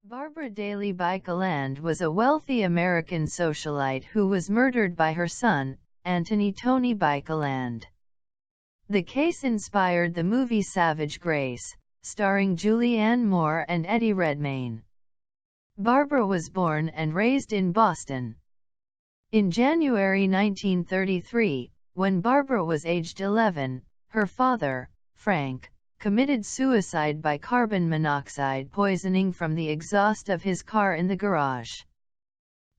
Barbara Daly Bykeland was a wealthy American socialite who was murdered by her son, Anthony Tony Bykeland. The case inspired the movie Savage Grace, starring Julianne Moore and Eddie Redmayne. Barbara was born and raised in Boston. In January 1933, when Barbara was aged 11, her father, Frank, committed suicide by carbon monoxide poisoning from the exhaust of his car in the garage.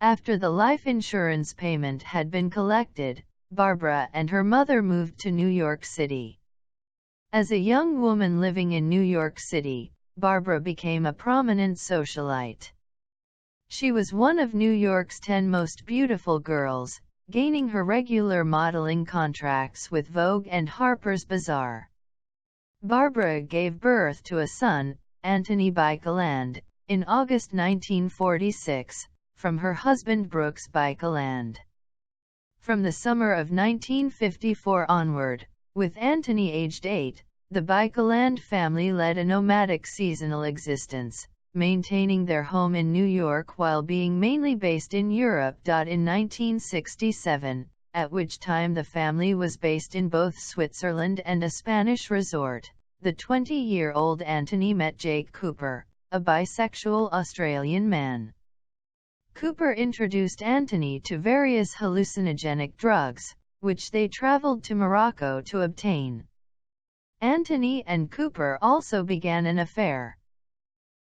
After the life insurance payment had been collected, Barbara and her mother moved to New York City. As a young woman living in New York City, Barbara became a prominent socialite. She was one of New York's 10 most beautiful girls, gaining her regular modeling contracts with Vogue and Harper's Bazaar. Barbara gave birth to a son, Anthony Bykeland, in August 1946, from her husband Brooks Bykeland. From the summer of 1954 onward, with Anthony aged 8, the Bykeland family led a nomadic seasonal existence, maintaining their home in New York while being mainly based in Europe. In 1967, at which time the family was based in both Switzerland and a Spanish resort, the 20-year-old Anthony met Jake Cooper, a bisexual Australian man. Cooper introduced Anthony to various hallucinogenic drugs, which they traveled to Morocco to obtain. Anthony and Cooper also began an affair.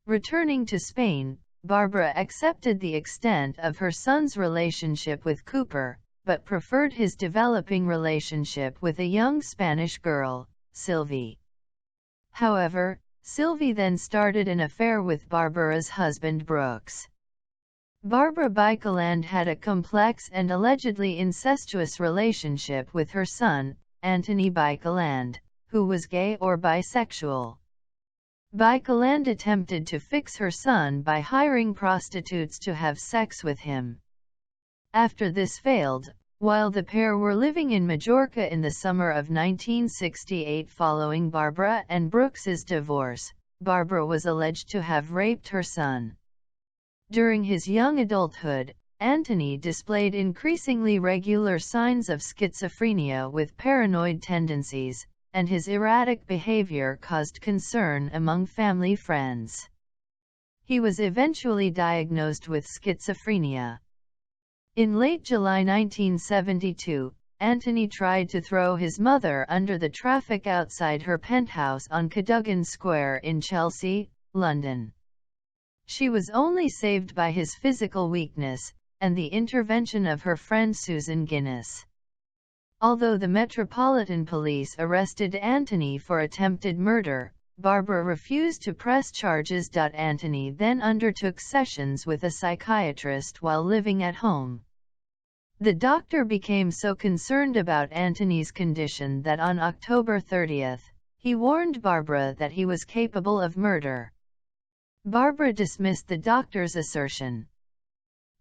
Returning to Spain, Barbara accepted the extent of her son's relationship with Cooper, but preferred his developing relationship with a young Spanish girl, Sylvie. However, Sylvie then started an affair with Barbara's husband Brooks. Barbara Bykeland had a complex and allegedly incestuous relationship with her son, Anthony Bykeland, who was gay or bisexual. Bykeland attempted to fix her son by hiring prostitutes to have sex with him. After this failed, while the pair were living in Majorca in the summer of 1968 following Barbara and Brooks's divorce, Barbara was alleged to have raped her son. During his young adulthood, Anthony displayed increasingly regular signs of schizophrenia with paranoid tendencies, and his erratic behavior caused concern among family friends. He was eventually diagnosed with schizophrenia. In late July 1972, Anthony tried to throw his mother under the traffic outside her penthouse on Cadogan Square in Chelsea, London. She was only saved by his physical weakness, and the intervention of her friend Susan Guinness. Although the Metropolitan Police arrested Anthony for attempted murder, Barbara refused to press charges. Anthony then undertook sessions with a psychiatrist while living at home. The doctor became so concerned about Anthony's condition that on October 30, he warned Barbara that he was capable of murder. Barbara dismissed the doctor's assertion.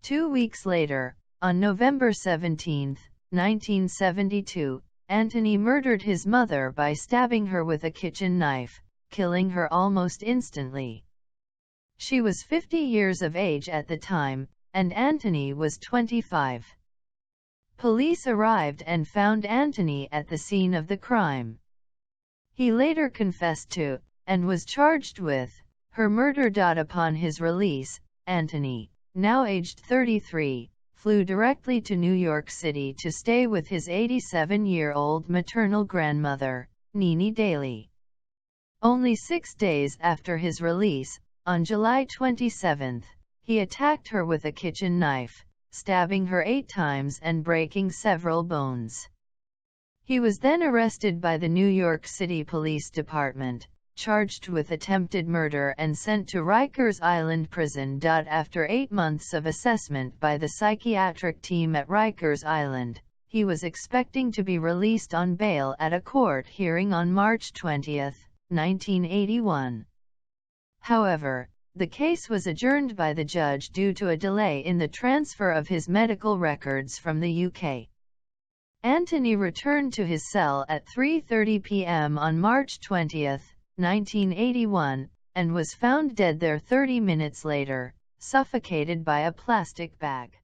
2 weeks later, on November 17, 1972, Anthony murdered his mother by stabbing her with a kitchen knife, killing her almost instantly. She was 50 years of age at the time, and Anthony was 25. Police arrived and found Anthony at the scene of the crime. He later confessed to, and was charged with, her murder. Upon his release, Anthony, now aged 33, flew directly to New York City to stay with his 87-year-old maternal grandmother, Nene Daly. Only 6 days after his release, on July 27, he attacked her with a kitchen knife, stabbing her 8 times and breaking several bones. He was then arrested by the New York City Police Department, charged with attempted murder and sent to Rikers Island Prison. After 8 months of assessment by the psychiatric team at Rikers Island, he was expecting to be released on bail at a court hearing on March 20, 1981. However, the case was adjourned by the judge due to a delay in the transfer of his medical records from the UK. Anthony returned to his cell at 3:30 p.m. on March 20, 1981, and was found dead there 30 minutes later, suffocated by a plastic bag.